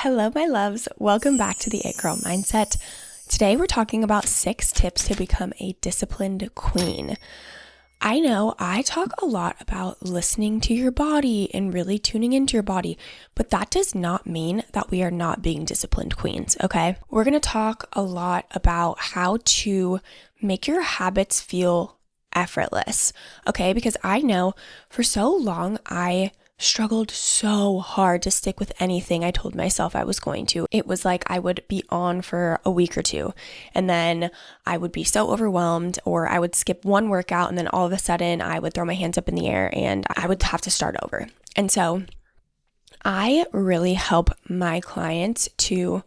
Hello, my loves. Welcome back to the It Girl Mindset. Today, we're talking about 6 tips to become a disciplined queen. I know I talk a lot about listening to your body and really tuning into your body, but that does not mean that we are not being disciplined queens, okay? We're going to talk a lot about how to make your habits feel effortless, okay? Because I know for so long, I struggled so hard to stick with anything I told myself I was going to. It was like I would be on for a week or two, and then I would be so overwhelmed, or I would skip one workout, and then all of a sudden I would throw my hands up in the air and I would have to start over. And so I really help my clients to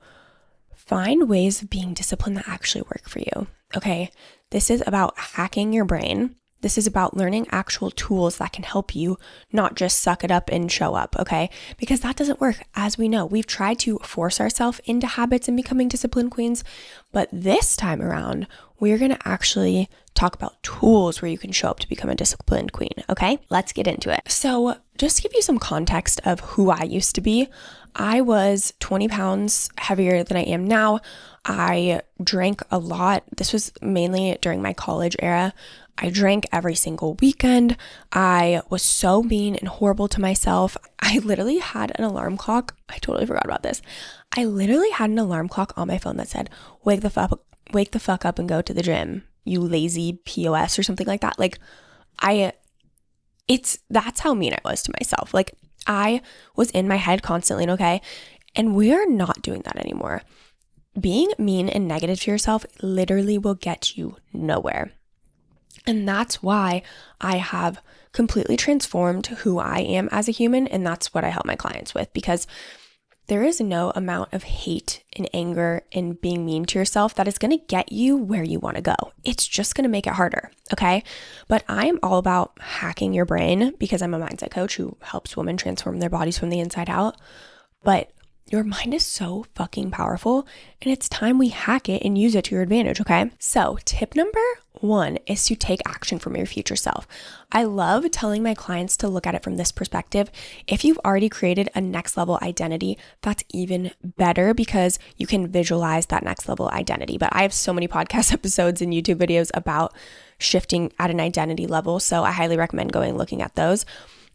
find ways of being disciplined that actually work for you, okay? This is about hacking your brain. This is about learning actual tools that can help you, not just suck it up and show up, okay? Because that doesn't work. As we know, we've tried to force ourselves into habits and becoming disciplined queens, but this time around, we're going to actually talk about tools where you can show up to become a disciplined queen, okay? Let's get into it. So just to give you some context of who I used to be, I was 20 pounds heavier than I am now. I drank a lot. This was mainly during my college era. I drank every single weekend. I was so mean and horrible to myself. I literally had an alarm clock. I totally forgot about this. I literally had an alarm clock on my phone that said, wake the fuck up and go to the gym, you lazy POS, or something like that. That's how mean I was to myself. Like, I was in my head constantly, okay? And we are not doing that anymore. Being mean and negative to yourself literally will get you nowhere. And that's why I have completely transformed who I am as a human, and that's what I help my clients with, because there is no amount of hate and anger and being mean to yourself that is going to get you where you want to go. It's just going to make it harder, okay? But I am all about hacking your brain because I'm a mindset coach who helps women transform their bodies from the inside out. But your mind is so fucking powerful, and it's time we hack it and use it to your advantage, okay? So tip number 1 is to take action from your future self. I love telling my clients to look at it from this perspective. If you've already created a next level identity, that's even better because you can visualize that next level identity. But I have so many podcast episodes and YouTube videos about shifting at an identity level, so I highly recommend going and looking at those.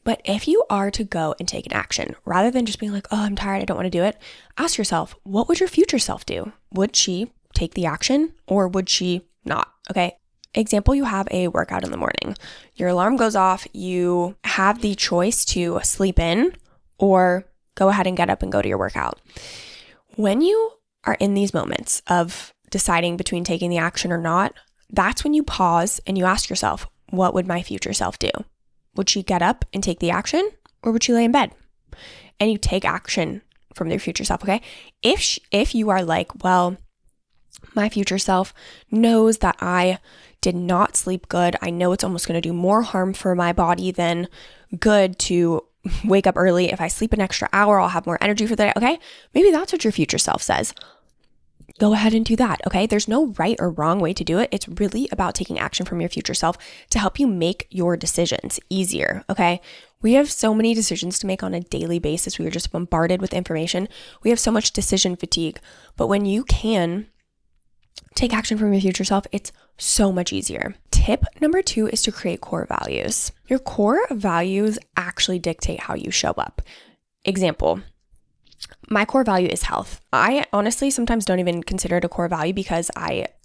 But if you are to go and take an action, rather than just being like, oh, I'm tired, I don't want to do it, ask yourself, what would your future self do? Would she take the action or would she not? Okay. Example, you have a workout in the morning. Your alarm goes off. You have the choice to sleep in or go ahead and get up and go to your workout. When you are in these moments of deciding between taking the action or not, that's when you pause and you ask yourself, what would my future self do? Would she get up and take the action, or would she lay in bed? And you take action from their future self, okay? If you are like, well, my future self knows that I did not sleep good. I know it's almost going to do more harm for my body than good to wake up early. If I sleep an extra hour, I'll have more energy for the day, okay? Maybe that's what your future self says. Go ahead and do that, okay? There's no right or wrong way to do it. It's really about taking action from your future self to help you make your decisions easier, okay? We have so many decisions to make on a daily basis. We are just bombarded with information. We have so much decision fatigue. But when you can take action from your future self, it's so much easier. Tip number 2 is to create core values. Your core values actually dictate how you show up. Example, my core value is health. I honestly sometimes don't even consider it a core value because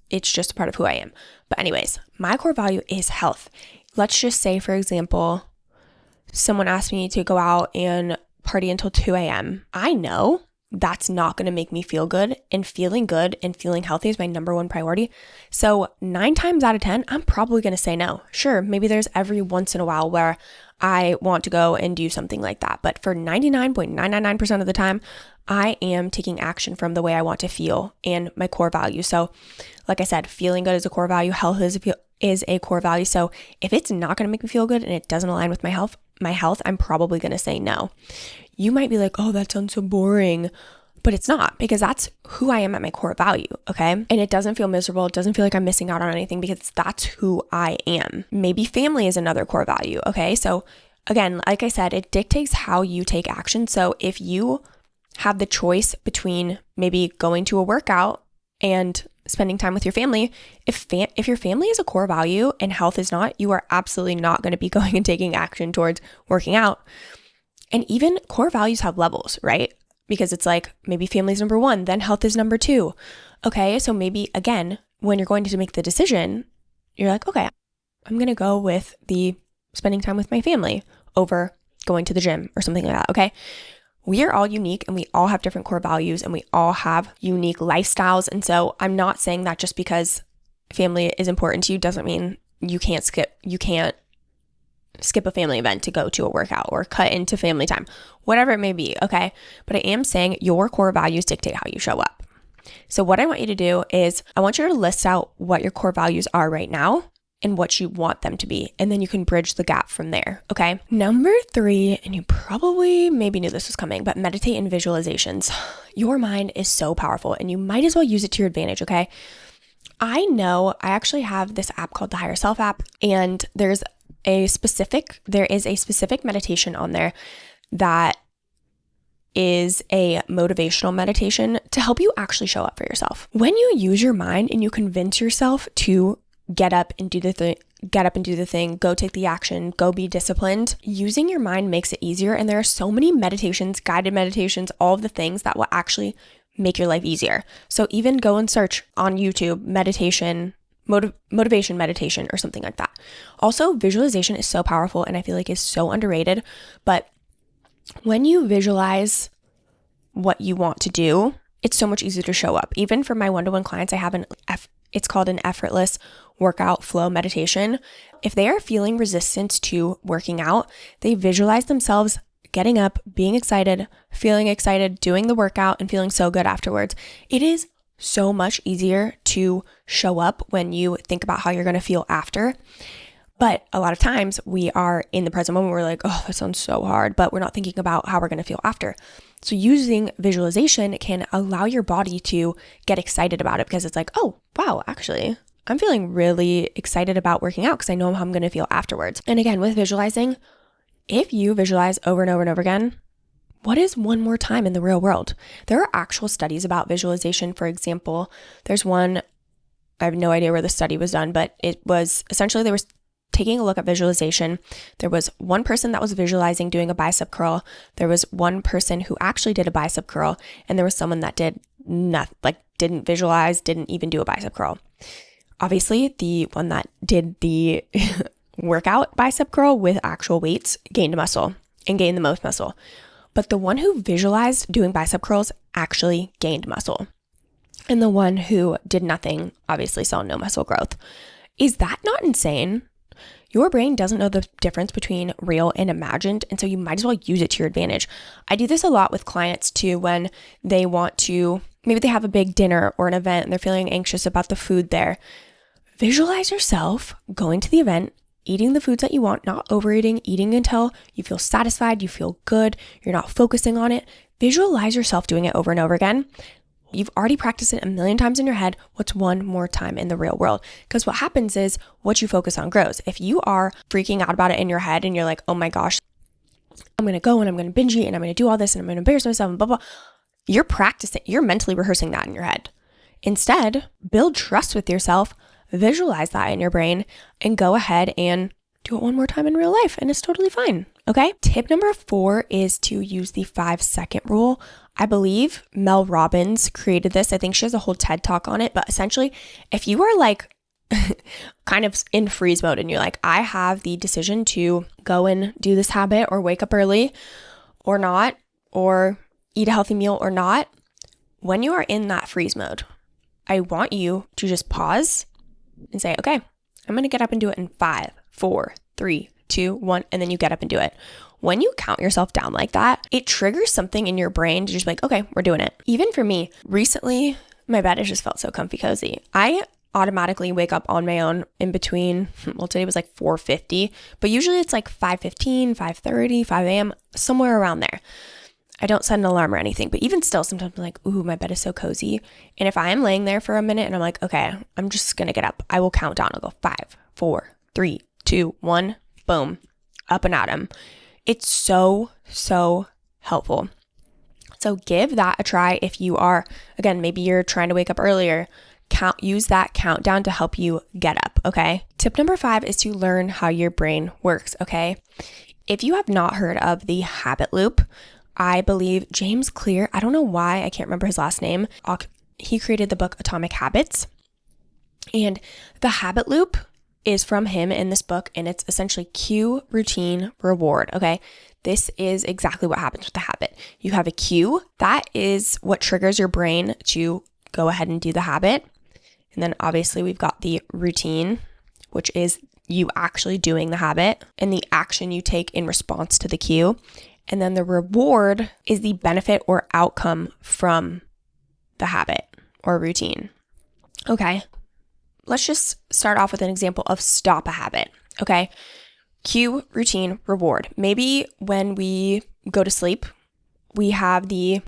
it's just a part of who I am. But anyways, my core value is health. Let's just say, for example, someone asked me to go out and party until 2 a.m. I know that's not going to make me feel good and feeling healthy is my number 1 priority. So 9 times out of 10, I'm probably going to say no. Sure, maybe there's every once in a while where I want to go and do something like that. But for 99.999% of the time, I am taking action from the way I want to feel and my core value. So like I said, feeling good is a core value. Health is a core value. So if it's not going to make me feel good and it doesn't align with my health, I'm probably going to say no. You might be like, oh, that sounds so boring. But it's not, because that's who I am at my core value, okay? And it doesn't feel miserable. It doesn't feel like I'm missing out on anything because that's who I am. Maybe family is another core value, okay? So again, like I said, it dictates how you take action. So if you have the choice between maybe going to a workout and spending time with your family. If your family is a core value and health is not, you are absolutely not going to be going and taking action towards working out. And even core values have levels, right? Because it's like maybe family is number one, then health is number two. Okay, so maybe again, when you're going to make the decision, you're like, okay, I'm going to go with the spending time with my family over going to the gym or something like that, okay? We are all unique and we all have different core values and we all have unique lifestyles. And so I'm not saying that just because family is important to you doesn't mean you can't skip a family event to go to a workout or cut into family time, whatever it may be, okay? But I am saying your core values dictate how you show up. So what I want you to do is I want you to list out what your core values are right now and what you want them to be. And then you can bridge the gap from there, okay? Number 3, and you probably maybe knew this was coming, but meditate and visualizations. Your mind is so powerful and you might as well use it to your advantage, okay? I know I actually have this app called the Higher Self app, and there is a specific meditation on there that is a motivational meditation to help you actually show up for yourself. When you use your mind and you convince yourself to get up and do the thing, go take the action, go be disciplined, using your mind makes it easier. And there are so many meditations, guided meditations, all of the things that will actually make your life easier. So even go and search on YouTube, motivation meditation or something like that. Also, visualization is so powerful and I feel like is so underrated. But when you visualize what you want to do, it's so much easier to show up. Even for my one-to-one clients, I have it's called an Effortless workout flow meditation. If they are feeling resistance to working out, they visualize themselves getting up, being excited, feeling excited, doing the workout, and feeling so good afterwards. It is so much easier to show up when you think about how you're going to feel after. But a lot of times we are in the present moment, we're like, oh, that sounds so hard, but we're not thinking about how we're going to feel after. So using visualization can allow your body to get excited about it because it's like, oh, wow, actually, I'm feeling really excited about working out because I know how I'm going to feel afterwards. And again, with visualizing, if you visualize over and over and over again, what is one more time in the real world? There are actual studies about visualization. For example, there's one, I have no idea where the study was done, but it was essentially they were taking a look at visualization. There was one person that was visualizing doing a bicep curl. There was one person who actually did a bicep curl, and there was someone that did nothing, like didn't visualize, didn't even do a bicep curl. Obviously, the one that did the workout bicep curl with actual weights gained muscle and gained the most muscle. But the one who visualized doing bicep curls actually gained muscle. And the one who did nothing obviously saw no muscle growth. Is that not insane? Your brain doesn't know the difference between real and imagined, and so you might as well use it to your advantage. I do this a lot with clients too when they want to, maybe they have a big dinner or an event and they're feeling anxious about the food there. Visualize yourself going to the event, eating the foods that you want, not overeating, eating until you feel satisfied, you feel good, you're not focusing on it. Visualize yourself doing it over and over again. You've already practiced it a million times in your head. What's one more time in the real world? Because what happens is what you focus on grows. If you are freaking out about it in your head and you're like, oh my gosh, I'm going to go and I'm going to binge eat and I'm going to do all this and I'm going to embarrass myself and blah, blah. You're practicing, you're mentally rehearsing that in your head. Instead, build trust with yourself, visualize that in your brain, and go ahead and do it one more time in real life, and it's totally fine, okay? Tip number 4 is to use the 5-second rule. I believe Mel Robbins created this. I think she has a whole TED talk on it, but essentially, if you are like kind of in freeze mode and you're like, I have the decision to go and do this habit or wake up early or not, or eat a healthy meal or not, when you are in that freeze mode, I want you to just pause and say, okay, I'm going to get up and do it in 5, 4, 3, 2, 1, and then you get up and do it. When you count yourself down like that, it triggers something in your brain to just be like, okay, we're doing it. Even for me, recently, my bed has just felt so comfy cozy. I automatically wake up on my own in between, well, today was like 4:50, but usually it's like 5:15, 5:30, 5 a.m., somewhere around there. I don't set an alarm or anything, but even still, sometimes I'm like, ooh, my bed is so cozy. And if I am laying there for a minute and I'm like, okay, I'm just going to get up, I will count down. I'll go 5, 4, 3, 2, 1, boom, up and at 'em. It's so, so helpful. So give that a try if you are, again, maybe you're trying to wake up earlier. Use that countdown to help you get up, okay? Tip number 5 is to learn how your brain works, okay? If you have not heard of the habit loop, I believe James Clear, I don't know why, I can't remember his last name. He created the book Atomic Habits. And the habit loop is from him in this book, and it's essentially cue, routine, reward, okay? This is exactly what happens with the habit. You have a cue, that is what triggers your brain to go ahead and do the habit. And then obviously we've got the routine, which is you actually doing the habit and the action you take in response to the cue. And then the reward is the benefit or outcome from the habit or routine. Okay, let's just start off with an example of stop a habit, okay? Cue, routine, reward. Maybe when we go to sleep, we have the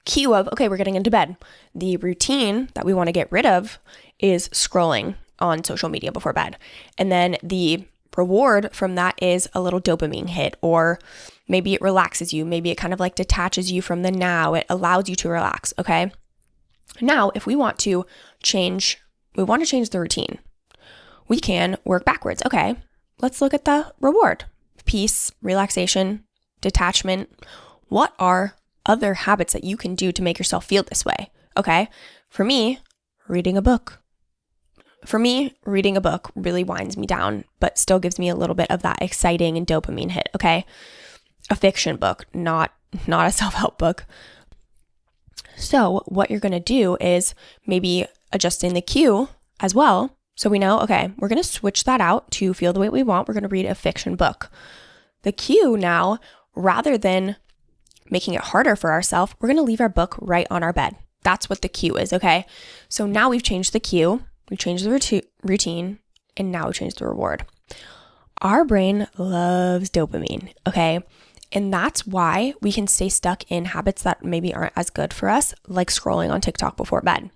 cue of, okay, we're getting into bed. The routine that we want to get rid of is scrolling on social media before bed. And then the reward from that is a little dopamine hit, or maybe it relaxes you. Maybe it kind of like detaches you from the now. It allows you to relax, okay? Now, if we want to change the routine, we can work backwards. Okay, let's look at the reward. Peace, relaxation, detachment. What are other habits that you can do to make yourself feel this way? Okay, for me, reading a book. Reading a book really winds me down, but still gives me a little bit of that exciting and dopamine hit, okay? A fiction book, not a self-help book. So what you're going to do is maybe adjusting the cue as well. So we know, okay, we're going to switch that out to feel the way we want. We're going to read a fiction book. The cue now, rather than making it harder for ourselves, we're going to leave our book right on our bed. That's what the cue is, okay? So now we've changed the cue, we changed the routine, and now we changed the reward. Our brain loves dopamine, okay? And that's why we can stay stuck in habits that maybe aren't as good for us, like scrolling on TikTok before bed.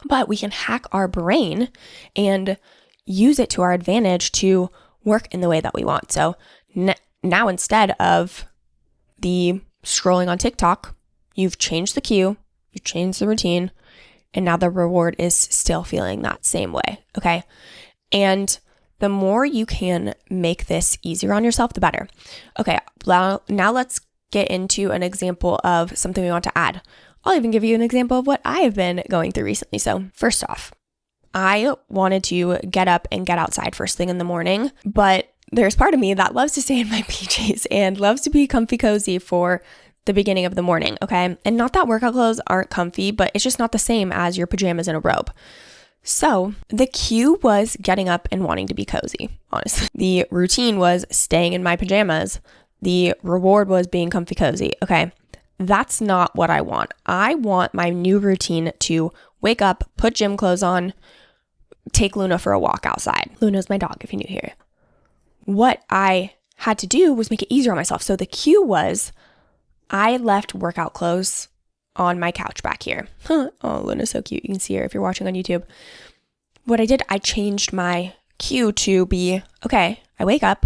But we can hack our brain and use it to our advantage to work in the way that we want. So now instead of the scrolling on TikTok, you've changed the cue, you've changed the routine, and now the reward is still feeling that same way, okay? And the more you can make this easier on yourself, the better. Okay, now let's get into an example of something we want to add. I'll even give you an example of what I have been going through recently. So first off, I wanted to get up and get outside first thing in the morning, but there's part of me that loves to stay in my PJs and loves to be comfy cozy for the beginning of the morning, okay? And not that workout clothes aren't comfy, but it's just not the same as your pajamas and a robe. So the cue was getting up and wanting to be cozy, honestly. The routine was staying in my pajamas. The reward was being comfy cozy, okay? That's not what I want. I want my new routine to wake up, put gym clothes on, take Luna for a walk outside. Luna's my dog, if you're new here. What I had to do was make it easier on myself. So the cue was I left workout clothes on my couch back here. Oh, Luna's so cute. You can see her if you're watching on YouTube. What I did, I changed my cue to be, okay, I wake up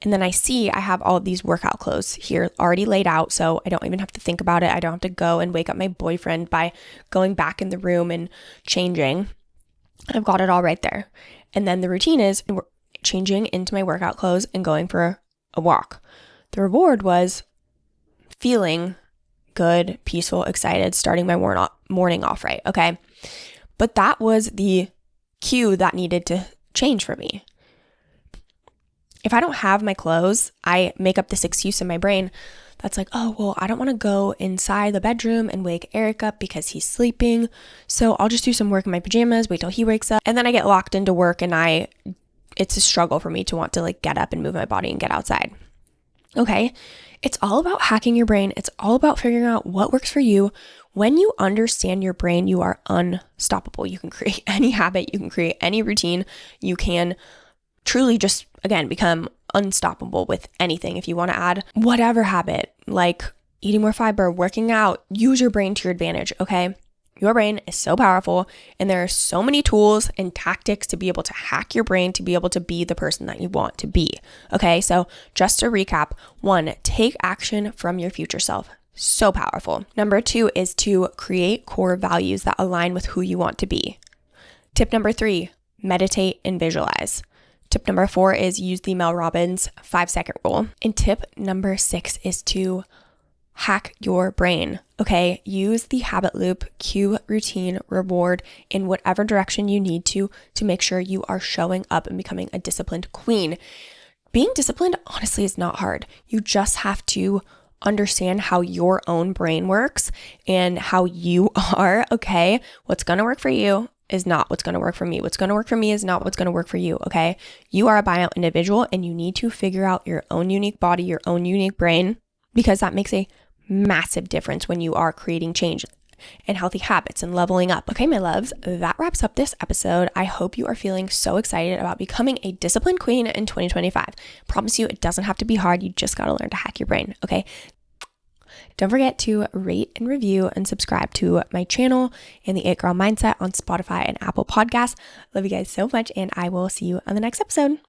and then I see I have all of these workout clothes here already laid out, so I don't even have to think about it. I don't have to go and wake up my boyfriend by going back in the room and changing. I've got it all right there. And then the routine is changing into my workout clothes and going for a walk. The reward was feeling good, peaceful, excited, starting my morning off right, okay? But that was the cue that needed to change for me. If I don't have my clothes, I make up this excuse in my brain that's like, oh, well, I don't want to go inside the bedroom and wake Eric up because he's sleeping, so I'll just do some work in my pajamas, wait till he wakes up, and then I get locked into work and it's a struggle for me to want to like get up and move my body and get outside. Okay, it's all about hacking your brain. It's all about figuring out what works for you. When you understand your brain, you are unstoppable. You can create any habit, you can create any routine, you can truly just, again, become unstoppable with anything. If you want to add whatever habit, like eating more fiber, working out, use your brain to your advantage, okay? Your brain is so powerful, and there are so many tools and tactics to be able to hack your brain to be able to be the person that you want to be, okay? So just to recap, 1, take action from your future self. So powerful. Number 2 is to create core values that align with who you want to be. Tip number 3, meditate and visualize. Tip number 4 is use the Mel Robbins 5-second rule. And tip number 6 is to hack your brain, okay? Use the habit loop, cue, routine, reward in whatever direction you need to make sure you are showing up and becoming a disciplined queen. Being disciplined, honestly, is not hard. You just have to understand how your own brain works and how you are, okay? What's going to work for you is not what's going to work for me. What's going to work for me is not what's going to work for you, okay? You are a buyout individual and you need to figure out your own unique body, your own unique brain, because that makes a massive difference when you are creating change and healthy habits and leveling up. Okay, my loves, that wraps up this episode. I hope you are feeling so excited about becoming a disciplined queen in 2025. Promise you, it doesn't have to be hard. You just got to learn to hack your brain, okay? Don't forget to rate and review and subscribe to my channel and the It Girl Mindset on Spotify and Apple Podcasts. Love you guys so much, and I will see you on the next episode.